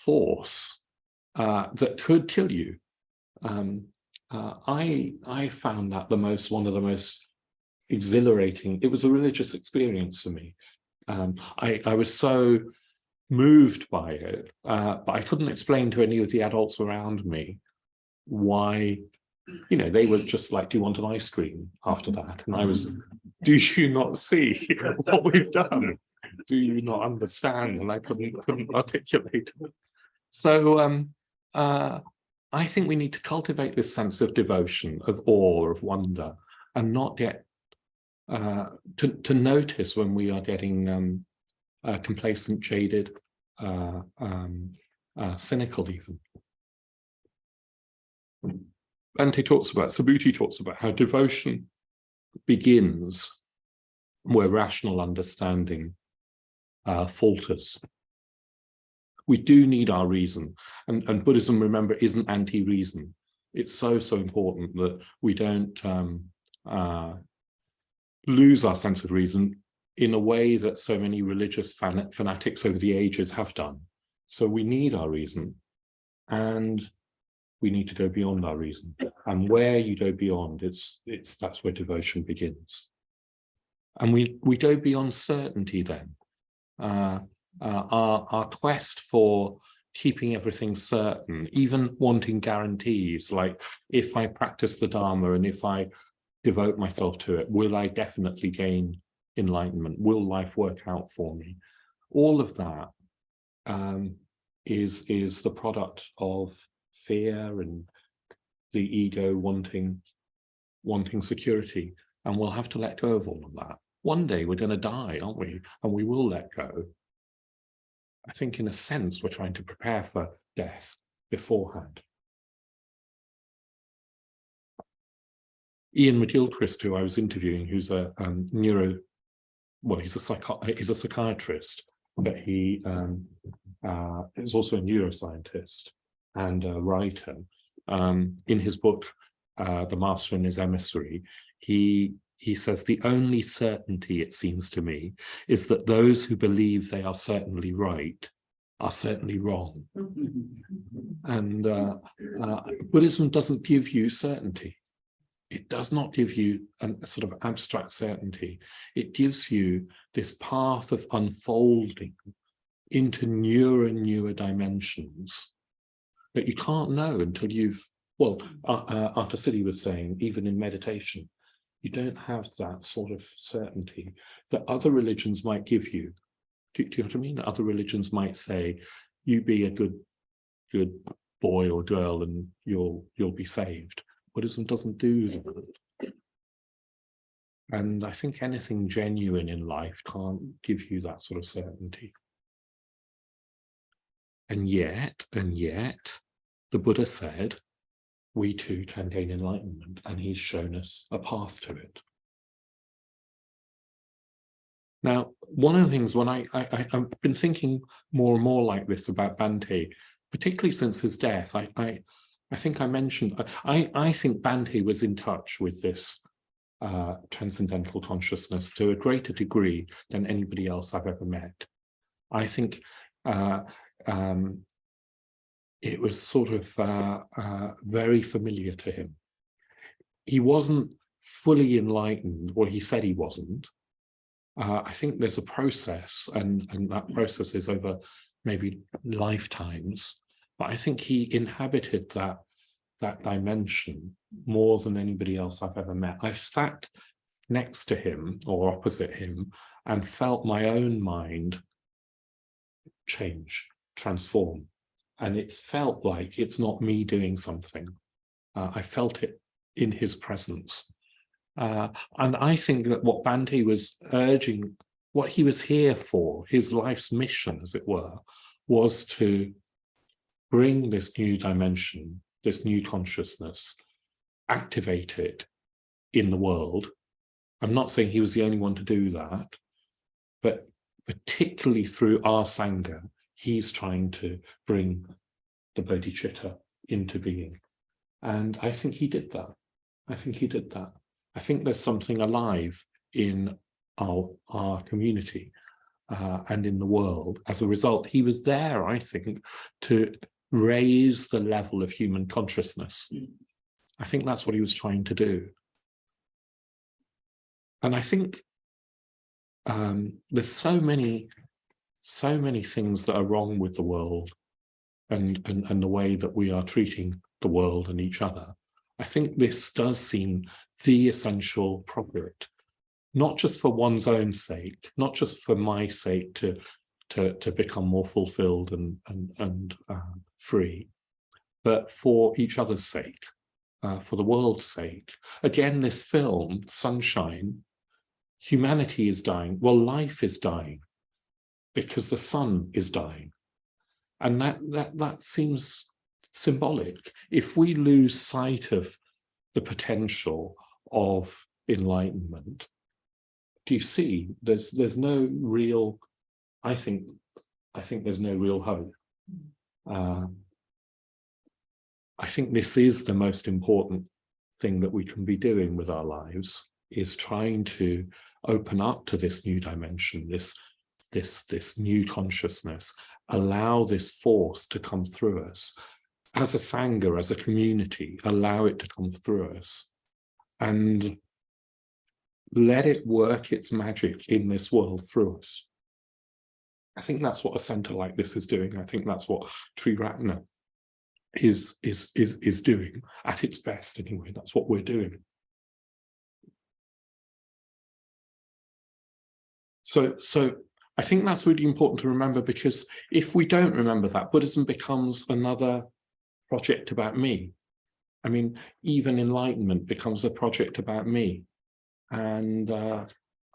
force that could kill you. I found that one of the most exhilarating. It was a religious experience for me. I was so moved by it, but I couldn't explain to any of the adults around me why. You know, they were just like, do you want an ice cream after that? And I was, do you not see what we've done? Do you not understand? And I couldn't articulate it. So I think we need to cultivate this sense of devotion, of awe, of wonder, and not get to notice when we are getting complacent, jaded, cynical even. Bhante talks about, Subhuti talks about how devotion begins where rational understanding falters. We do need our reason, and Buddhism, remember, isn't anti-reason. It's so important that we don't lose our sense of reason in a way that so many religious fanatics over the ages have done. So we need our reason, and we need to go beyond our reason. And where you go beyond, that's where devotion begins. And we go beyond certainty then. Our quest for keeping everything certain, even wanting guarantees, like if I practice the Dharma and if I devote myself to it, will I definitely gain enlightenment? Will life work out for me? All of that is the product of fear and the ego wanting security, and we'll have to let go of all of that. One day we're going to die, aren't we? And we will let go. I think in a sense we're trying to prepare for death beforehand. Ian McGilchrist, who I was interviewing, who's a he's a psychiatrist, but he is also a neuroscientist and a writer. In his book, The Master and His Emissary, he says, the only certainty, it seems to me, is that those who believe they are certainly right are certainly wrong. And Buddhism doesn't give you certainty. It does not give you a sort of abstract certainty. It gives you this path of unfolding into newer and newer dimensions that you can't know until you've, Arthur Siddhi was saying, even in meditation, you don't have that sort of certainty that other religions might give you. Do you know what I mean? Other religions might say, you be a good boy or girl and you'll be saved. Buddhism doesn't do that. And I think anything genuine in life can't give you that sort of certainty. And yet, the Buddha said, we too can gain enlightenment, and he's shown us a path to it. Now, one of the things when I've been thinking more and more like this about Bhante, particularly since his death, I think I mentioned, I think Bhante was in touch with this transcendental consciousness to a greater degree than anybody else I've ever met. I think it was sort of very familiar to him. He wasn't fully enlightened, well, he said he wasn't. I think there's a process, and that process is over maybe lifetimes, but I think he inhabited that dimension more than anybody else I've ever met. I've sat next to him or opposite him and felt my own mind change, transform. And it's felt like it's not me doing something. I felt it in his presence. And I think that what Bhante was urging, what he was here for, his life's mission, as it were, was to bring this new dimension, this new consciousness, activate it in the world. I'm not saying he was the only one to do that, but particularly through our Sangha, he's trying to bring the bodhicitta into being. And I think he did that. I think he did that. I think there's something alive in our community and in the world. As a result, he was there, I think, to raise the level of human consciousness. I think that's what he was trying to do. And I think there's so many things that are wrong with the world and the way that we are treating the world and each other. I think this does seem the essential project, not just for one's own sake, not just for my sake to become more fulfilled and free, but for each other's sake, for the world's sake. Again, this film, Sunshine, humanity is dying. Well, life is dying because the sun is dying. And that seems symbolic. If we lose sight of the potential of enlightenment, do you see? There's no real. I think there's no real hope. I think this is the most important thing that we can be doing with our lives, is trying to open up to this new dimension, this new consciousness, allow this force to come through us. As a Sangha, as a community, allow it to come through us and let it work its magic in this world through us. I think that's what a centre like this is doing. I think that's what Triratna is doing at its best anyway. That's what we're doing. So I think that's really important to remember, because if we don't remember that, Buddhism becomes another project about me. I mean, even enlightenment becomes a project about me. And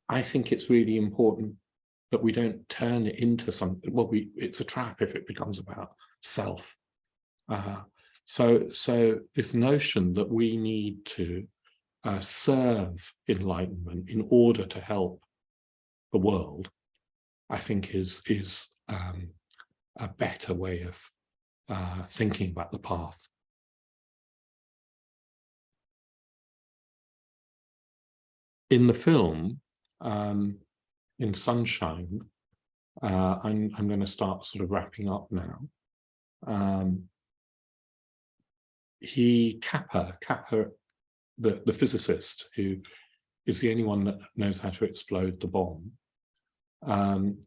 I think it's really important that we don't turn it into something. Well, it's a trap if it becomes about self. So this notion that we need to serve enlightenment in order to help the world, I think is a better way of thinking about the path. In the film, in Sunshine, I'm going to start sort of wrapping up now. Kappa, the physicist who is the only one that knows how to explode the bomb,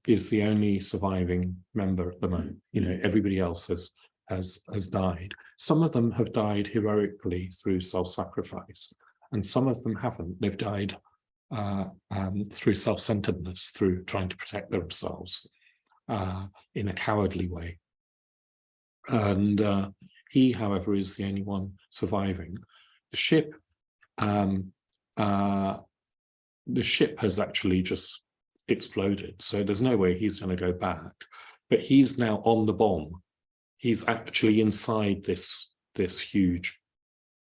is the only surviving member at the moment. You know, everybody else has died. Some of them have died heroically through self-sacrifice, and some of them haven't. They've died through self-centeredness, through trying to protect themselves in a cowardly way. And he, however, is the only one surviving. The ship the ship has actually just exploded, so there's no way he's going to go back. But he's now on the bomb. He's actually inside this huge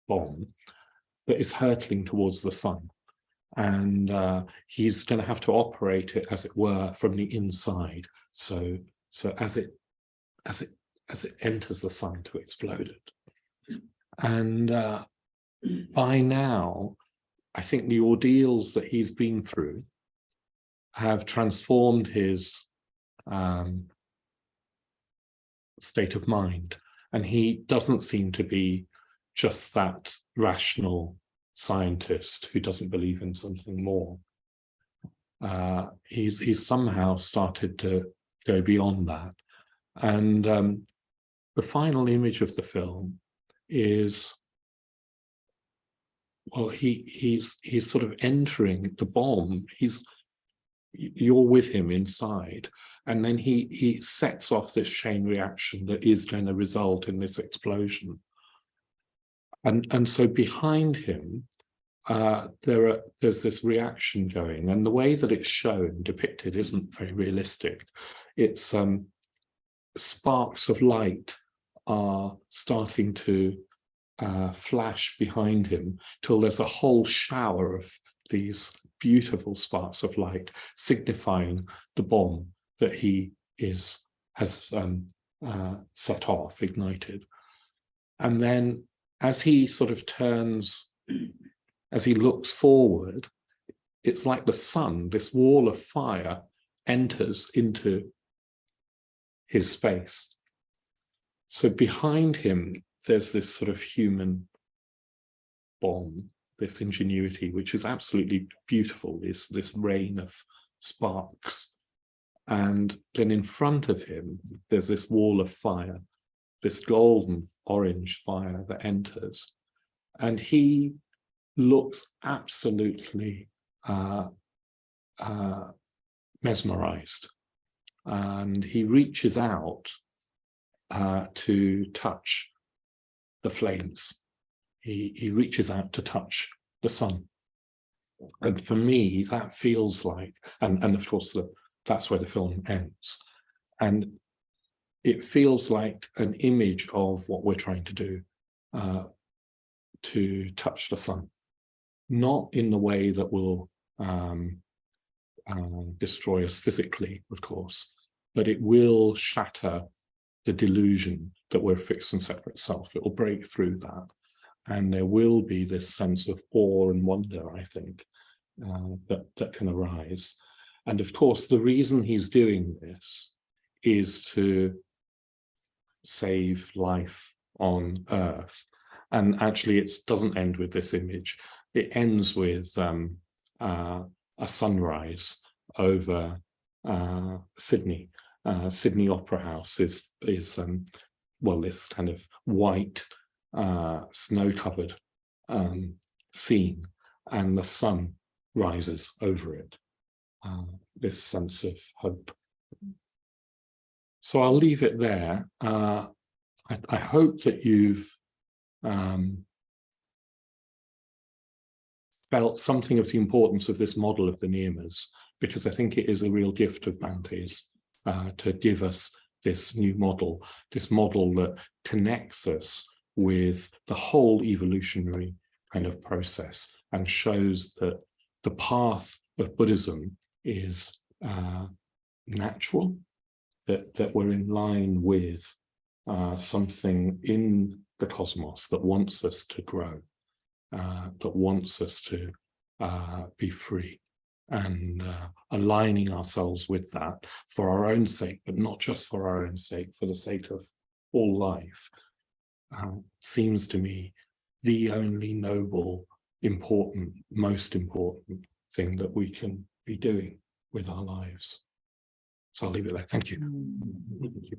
bomb that is hurtling towards the sun, and he's going to have to operate it, as it were, from the inside. So as it enters the sun to explode it. And by now, I think the ordeals that he's been through have transformed his state of mind. And he doesn't seem to be just that rational scientist who doesn't believe in something more. He's somehow started to go beyond that. And the final image of the film is, well, he's sort of entering the bomb. You're with him inside, and then he sets off this chain reaction that is going to result in this explosion. And so behind him, there's this reaction going, and the way that it's shown, depicted, isn't very realistic. It's sparks of light are starting to flash behind him till there's a whole shower of these beautiful sparks of light signifying the bomb that he has set off, ignited. And then as he sort of turns, as he looks forward, it's like the sun, this wall of fire, enters into his space. So behind him, there's this sort of human bomb, this ingenuity, which is absolutely beautiful, this rain of sparks. And then in front of him, there's this wall of fire, this golden orange fire that enters. And he looks absolutely mesmerized. And he reaches out to touch the flames. He reaches out to touch the sun. And for me, that feels like, and of course, that's where the film ends. And it feels like an image of what we're trying to do, to touch the sun. Not in the way that will destroy us physically, of course, but it will shatter the delusion that we're a fixed and separate self. It will break through that. And there will be this sense of awe and wonder, I think, that can arise. And of course, the reason he's doing this is to save life on Earth. And actually, it doesn't end with this image. It ends with a sunrise over Sydney. Sydney Opera House is well, this kind of white, snow-covered scene, and the sun rises over it. This sense of hope. So I'll leave it there. I hope that you've felt something of the importance of this model of the Niyamas, because I think it is a real gift of Bhante's to give us this new model, this model that connects us with the whole evolutionary kind of process and shows that the path of Buddhism is natural, that we're in line with something in the cosmos that wants us to grow, that wants us to be free, and aligning ourselves with that for our own sake, but not just for our own sake, for the sake of all life, seems to me the only noble, important, most important thing that we can be doing with our lives. So I'll leave it there. Thank you. Thank you.